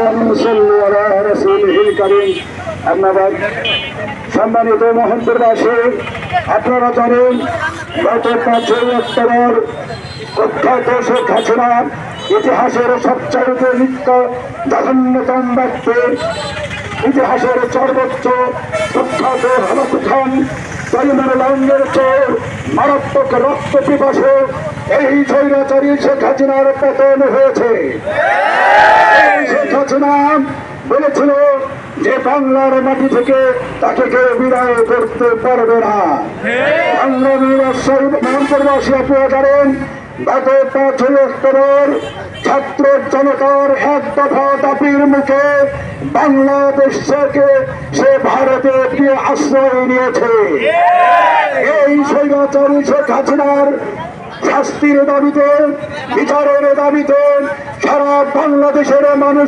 اللهم صل على رسوله الكريم أما بعد সম্মানিত মহানপুরবাসী, আপনারা জানেন গত 5 অক্টোবর কুখ্যাত শেখ হাসিনা ইতিহাসের সবচাইতে জঘন্যতম ব্যক্তি, ইতিহাসের সর্বোচ্চ কুখ্যাত হলকুখান পরিমাণ লঙ্ঘের চেয়ে মারাত্মক রক্ত পিপাসে এই স্বৈরাচারী শেখ হাসিনার পতন হয়েছে। শেখ হাসিনা বলেছিল যে বাংলার মাটি থেকে তাকে কেউ বিদায় করতে পারবে না। মহানপুরবাসী আপনারা জানেন গত 5 অক্টোবর ছাত্র জনতার এক দফা দাবির মুখে বাংলাদেশ থেকে সে ভারতে গিয়ে আশ্রয় নিয়েছে। এই স্বৈরাচারী শেখ হাসিনার শাস্তির দাবিতে, বিচারের দাবিতে সারা বাংলাদেশের মানুষ